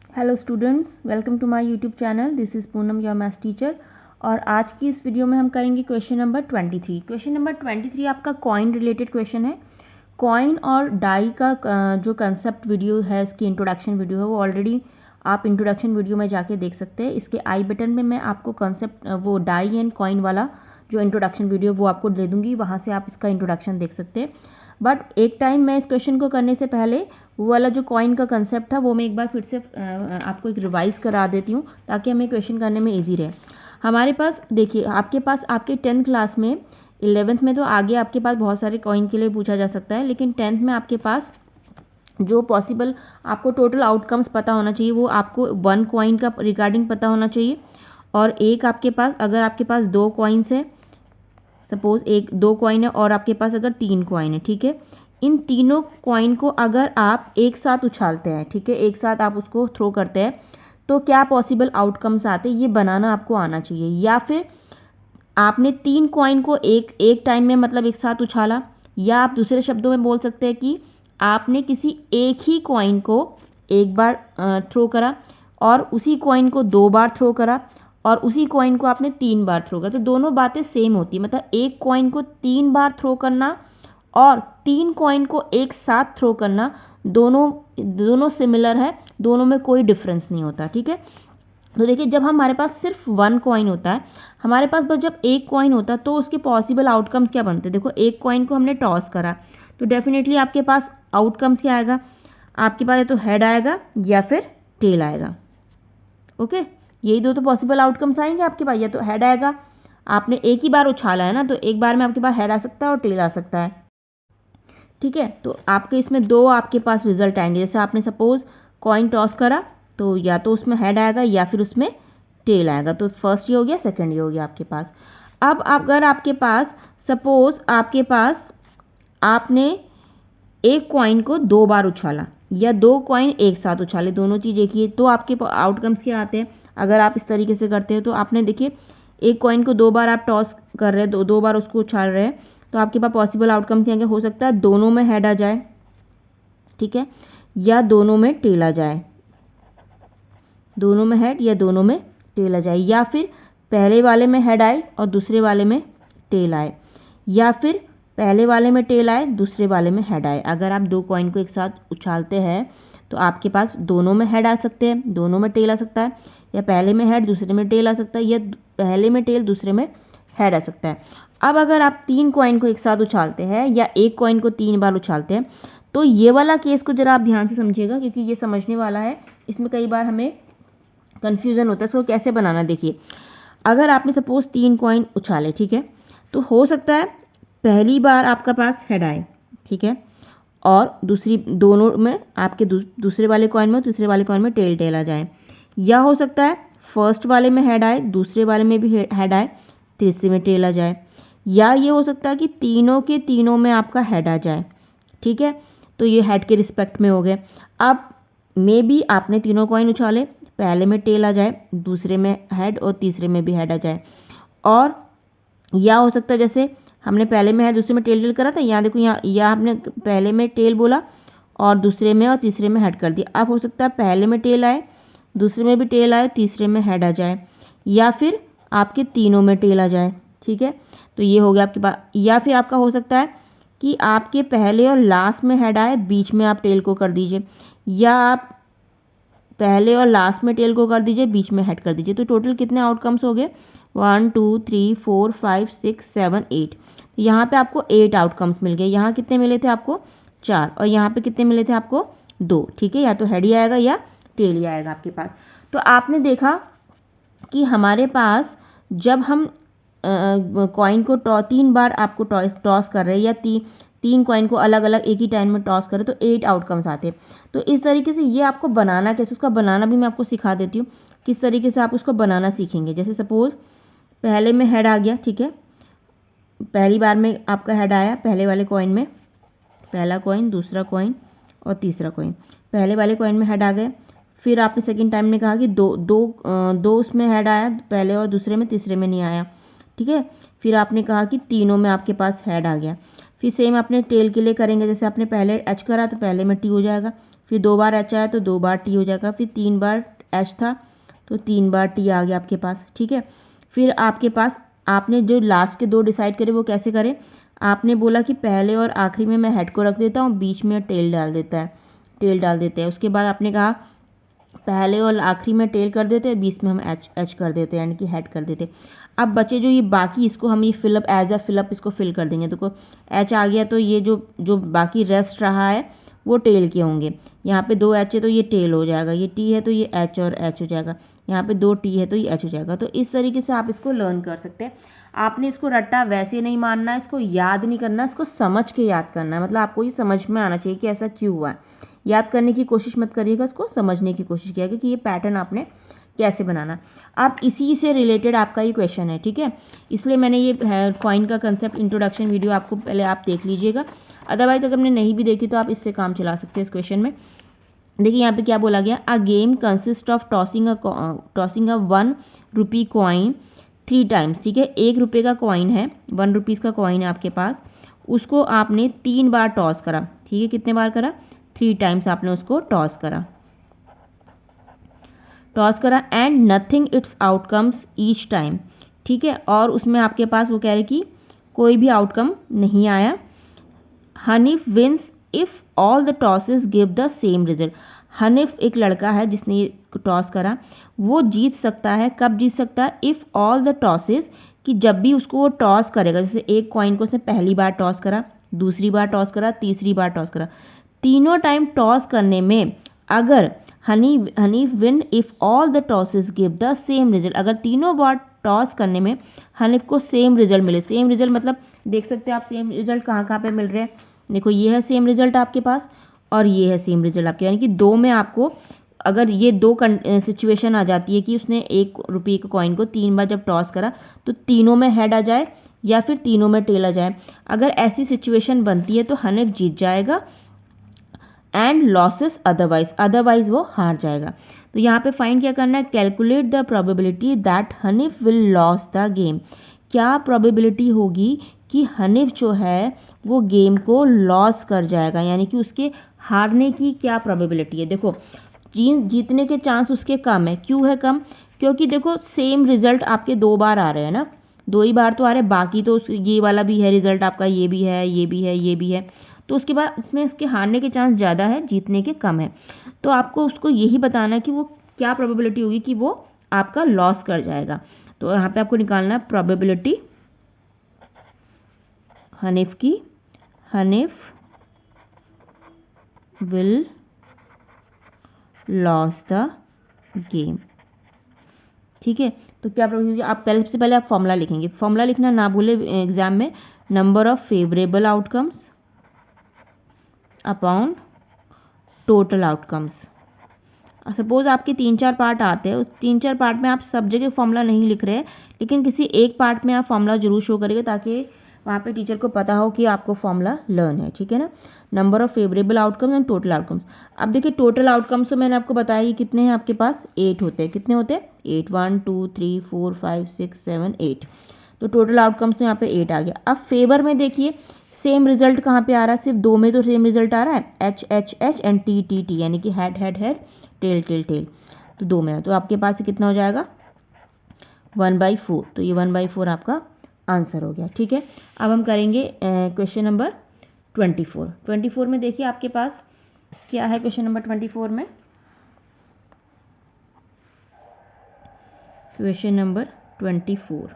Hello students, welcome to my YouTube channel. This is Poonam, your maths teacher. और आज की इस वीडियो में हम करेंगे क्वेश्चन नंबर 23। क्वेश्चन नंबर 23 आपका कॉइन रिलेटेड क्वेश्चन है। कॉइन और डाई का जो कंसेप्ट वीडियो है, इसकी इंट्रोडक्शन वीडियो है, वो ऑलरेडी आप इंट्रोडक्शन वीडियो में जाके देख सकते हैं। इसके आई बटन में मैं आपको कंसेप्ट वो डाई एंड कॉइन वाला जो इंट्रोडक्शन वीडियो वो आपको दे दूंगी, वहाँ से आप इसका इंट्रोडक्शन देख सकते हैं। बट एक टाइम मैं इस क्वेश्चन को करने से पहले वो वाला जो कॉइन का कंसेप्ट था वो मैं एक बार फिर से आपको एक रिवाइज करा देती हूँ, ताकि हमें क्वेश्चन करने में ईजी रहे। हमारे पास देखिए, आपके पास आपके 10th क्लास में, 11th में तो आगे आपके पास बहुत सारे कॉइन के लिए पूछा जा सकता है, लेकिन 10th में आपके पास जो पॉसिबल आपको टोटल आउटकम्स पता होना चाहिए, वो आपको 1 कॉइन का रिगार्डिंग पता होना चाहिए। और एक आपके पास, अगर आपके पास 2 कॉइन्स है, सपोज 2 कॉइन है और आपके पास अगर 3 कॉइन है, ठीक है, इन तीनों कॉइन को अगर आप एक साथ उछालते हैं, ठीक है, एक साथ आप उसको थ्रो करते हैं, तो क्या पॉसिबल आउटकम्स आते हैं, ये बनाना आपको आना चाहिए। या फिर आपने 3 कॉइन को एक टाइम में मतलब एक साथ उछाला, या आप दूसरे शब्दों में बोल सकते हैं कि आपने किसी एक ही कॉइन को एक बार थ्रो करा और उसी कॉइन को 2 बार थ्रो करा और उसी कॉइन को आपने 3 बार थ्रो करा, तो दोनों बातें सेम होती है। मतलब एक कॉइन को 3 बार थ्रो करना और 3 कॉइन को एक साथ थ्रो करना, दोनों सिमिलर है, दोनों में कोई डिफरेंस नहीं होता, ठीक है। तो देखिए, जब हमारे पास सिर्फ 1 कॉइन होता है, हमारे पास बस जब एक कॉइन होता है, तो उसके पॉसिबल आउटकम्स क्या बनते हैं। देखो, एक कॉइन को हमने टॉस करा तो डेफिनेटली आपके पास आउटकम्स क्या आएगा, आपके पास या तो हेड आएगा या फिर टेल आएगा। ओके, यही दो तो पॉसिबल आउटकम्स आएंगे आपके पास, या तो हेड आएगा, आपने एक ही बार उछाला है ना, तो एक बार में आपके पास हेड आ सकता है और टेल आ सकता है, ठीक है। तो आपके इसमें 2 आपके पास रिजल्ट आएंगे। जैसे आपने सपोज कॉइन टॉस करा, तो या तो उसमें हेड आएगा या फिर उसमें टेल आएगा। तो फर्स्ट ये हो गया, सेकंड ये हो गया आपके पास। अब अगर आपके पास सपोज आपके पास आपने एक कॉइन को 2 बार उछाला या 2 कॉइन एक साथ उछाले, दोनों चीज़ एक ही है, तो आपके आउटकम्स क्या आते हैं। अगर आप इस तरीके से करते हैं तो आपने देखिए, एक कॉइन को 2 बार आप टॉस कर रहे हैं, 2 बार उसको उछाल रहे हैं, तो आपके पास पॉसिबल आउटकम्स क्या हो सकता है, दोनों में हेड आ जाए, ठीक है, या दोनों में टेल आ जाए, दोनों में हेड या दोनों में टेल आ जाए, या फिर पहले वाले में हेड आए और दूसरे वाले में टेल आए, या फिर पहले वाले में टेल आए दूसरे वाले में हेड आए। अगर आप 2 कॉइन को एक साथ उछालते हैं तो आपके पास दोनों में हेड आ सकते हैं, दोनों में टेल आ सकता है, या पहले में हेड दूसरे में टेल आ सकता है, या पहले में टेल दूसरे में हेड आ सकता है। अब अगर आप 3 कॉइन को एक साथ उछालते हैं या एक कॉइन को 3 बार उछालते हैं, तो ये वाला केस को जरा आप ध्यान से समझिएगा, क्योंकि ये समझने वाला है। इसमें कई बार हमें कन्फ्यूज़न होता है, इसको कैसे बनाना। देखिए, अगर आपने सपोज 3 कॉइन उछाले, ठीक है, तो हो सकता है पहली बार आपका पास हेड आए, ठीक है, और दूसरी दोनों में आपके दूसरे वाले कॉइन में, तीसरे वाले कॉइन में टेल आ जाए, या हो सकता है फर्स्ट वाले में हेड आए, दूसरे वाले में भी हेड आए, तीसरे में टेल आ जाए, या ये हो सकता है कि तीनों के तीनों में आपका हेड आ जाए, ठीक है। तो ये हेड के रिस्पेक्ट में हो गए। अब मे बी आपने तीनों कॉइन उछाले, पहले में टेल आ जाए, दूसरे में हेड और तीसरे में भी हेड आ जाए, और या हो सकता है जैसे हमने पहले में हेड दूसरे में टेल करा था, यहाँ देखो, यहाँ या आपने पहले में टेल बोला और दूसरे में और तीसरे में हेड कर दिया। अब हो सकता है पहले में टेल आए, दूसरे में भी टेल आए, तीसरे में हेड आ जाए, या फिर आपके तीनों में टेल आ जाए, ठीक है। तो ये हो गया आपके पास। या फिर आपका हो सकता है कि आपके पहले और लास्ट में हेड आए, बीच में आप टेल को कर दीजिए, या आप पहले और लास्ट में टेल को कर दीजिए, बीच में हेड कर दीजिए। तो टोटल कितने आउटकम्स हो गए, 1 2 3 4 5 6 7 8। यहाँ पे आपको 8 आउटकम्स मिल गए। यहाँ कितने मिले थे आपको, 4, और यहाँ पे कितने मिले थे आपको, 2, ठीक है। या तो हेड ही आएगा या टेल ही आएगा आपके पास। तो आपने देखा कि हमारे पास जब हम कॉइन को 3 बार आपको टॉस कर रहे हैं, या 3 कॉइन को अलग अलग एक ही टाइम में टॉस करें, तो 8 आउटकम्स आते हैं। तो इस तरीके से ये आपको बनाना कैसे, उसका बनाना भी मैं आपको सिखा देती हूँ, किस तरीके से आप उसको बनाना सीखेंगे। जैसे सपोज पहले में हेड आ गया, ठीक है, पहली बार में आपका हेड आया, पहले वाले कॉइन में, पहला कॉइन, दूसरा कॉइन और तीसरा कॉइन, पहले वाले कॉइन में हेड आ गए। फिर आपने सेकंड टाइम ने कहा कि दो उसमें हेड आया, पहले और दूसरे में, तीसरे में नहीं आया, ठीक है। फिर आपने कहा कि तीनों में आपके पास हेड आ गया। फिर सेम अपने टेल के लिए करेंगे। जैसे आपने पहले एच करा तो पहले में टी हो जाएगा, फिर 2 बार एच आया तो 2 बार टी हो जाएगा, फिर 3 बार एच था तो 3 बार टी आ गया आपके पास, ठीक है। फिर आपके पास आपने जो लास्ट के 2 डिसाइड करे वो कैसे करें, आपने बोला कि पहले और आखिरी में मैं हेड को रख देता हूँ, बीच में टेल डाल देते हैं। उसके बाद आपने कहा पहले और आखिरी में टेल कर देते हैं, बीच में हम एच कर देते हैं, यानी कि हेड कर देते हैं। अब बचे जो ये बाकी, इसको हम ये फिलअप एज अ फिलअप इसको फिल कर देंगे। देखो एच आ गया तो ये जो बाकी रेस्ट रहा है वो टेल के होंगे। यहाँ पे 2 एच है तो ये टेल हो जाएगा, ये टी है तो ये एच और एच हो जाएगा, यहाँ पे 2 टी है तो ये एच हो जाएगा। तो इस तरीके से आप इसको लर्न कर सकते हैं। आपने इसको रट्टा वैसे नहीं मानना है, इसको याद नहीं करना, इसको समझ के याद करना है। मतलब आपको ये समझ में आना चाहिए कि ऐसा क्यों हुआ है। याद करने की कोशिश मत करिएगा, इसको समझने की कोशिश कीजिएगा कि ये पैटर्न आपने कैसे बनाना। अब इसी से रिलेटेड आपका ये क्वेश्चन है, ठीक है। इसलिए मैंने ये कॉइन का कंसेप्ट इंट्रोडक्शन वीडियो आपको पहले आप देख लीजिएगा। अदरवाइज अगर आपने नहीं भी देखी तो आप इससे काम चला सकते हैं इस क्वेश्चन में। देखिए यहाँ पे क्या बोला गया, a game consist of tossing a 1 rupee coin 3 times, ठीक है। 1 रुपये का कॉइन है, 1 रुपीज़ का कॉइन है आपके पास, उसको आपने 3 बार टॉस करा, ठीक है। कितने बार करा, 3 टाइम्स आपने उसको टॉस करा and nothing it's outcomes each time, ठीक है। और उसमें आपके पास वो कह रहे कि कोई भी आउटकम नहीं आया। Hanif wins if all the tosses give the same result. Hanif एक लड़का है जिसने ये टॉस करा, वो जीत सकता है, कब जीत सकता है, इफ ऑल द टॉसेस, कि जब भी उसको वो टॉस करेगा, जैसे एक कॉइन को उसने पहली बार टॉस करा, दूसरी बार टॉस करा, तीसरी बार टॉस करा, तीनों टाइम टॉस करने में अगर Honey win if all the tosses give the same result, अगर तीनों बार टॉस करने में हनीफ को सेम रिजल्ट मिले, सेम रिजल्ट मतलब देख सकते हैं आप सेम रिजल्ट कहाँ कहाँ पे मिल रहे हैं। देखो ये है सेम रिजल्ट आपके पास और ये है सेम रिजल्ट आपके, यानी कि 2 में आपको अगर ये 2 सिचुएशन आ जाती है कि उसने 1 रुपये के कॉइन को 3 बार जब टॉस करा तो तीनों में हेड आ जाए या फिर तीनों में टेल आ जाए, अगर ऐसी सिचुएशन बनती है तो हनीफ जीत जाएगा एंड लॉसेस अदरवाइज वो हार जाएगा। तो यहाँ पे फाइंड क्या करना है, calculate the probability that Hanif will loss the game. क्या प्रोबेबिलिटी होगी कि हनीफ जो है वो गेम को लॉस कर जाएगा, यानी कि उसके हारने की क्या प्रोबेबिलिटी है। देखो जीतने के चांस उसके कम है, क्यों है कम, क्योंकि देखो सेम रिजल्ट आपके 2 बार आ रहे हैं ना, 2 ही बार तो आ रहे हैं, बाकी तो ये वाला भी है रिजल्ट आपका, ये भी है, ये भी है, ये भी है, तो उसके बाद इसमें इसके हारने के चांस ज़्यादा है, जीतने के कम है। तो आपको उसको यही बताना है कि वो क्या प्रोबेबिलिटी होगी कि वो आपका लॉस कर जाएगा। तो यहाँ पे आपको निकालना है प्रोबेबिलिटी हनीफ की, Hanif will loss the game, ठीक है। तो क्या प्रोबेबिलिटी, आप पहले सबसे पहले आप फॉर्मूला लिखेंगे, फॉर्मूला लिखना ना भूले एग्जाम में, number of favourable outcomes upon total outcomes. Suppose आपके 3-4 पार्ट आते हैं, उस 3-4 पार्ट में आप सब जगह फॉर्मूला नहीं लिख रहे हैं, लेकिन किसी एक पार्ट में आप फॉर्मूला जरूर शो करेंगे ताकि वहाँ पे टीचर को पता हो कि आपको फॉर्मूला लर्न है, ठीक है ना। Number of favourable outcomes and total outcomes. अब देखिए टोटल आउटकम्स तो मैंने आपको बताया ये कितने हैं आपके पास, 8 होते हैं। कितने होते हैं, 8, 1 2 3 4 5 6 7 8। तो टोटल आउटकम्स तो यहाँ पे 8 आ गया। अब फेवर में देखिए सेम रिजल्ट कहाँ पे आ रहा है, सिर्फ 2 में तो सेम रिजल्ट आ रहा है, H H H and T T T, यानी कि head head head tail tail tail, तो 2 में है। तो आपके पास कितना हो जाएगा, 1/4। तो ये 1/4 आपका आंसर हो गया, ठीक है। अब हम करेंगे क्वेश्चन नंबर 24 में देखिए आपके पास क्या है। क्वेश्चन नंबर 24 में, क्वेश्चन नंबर 24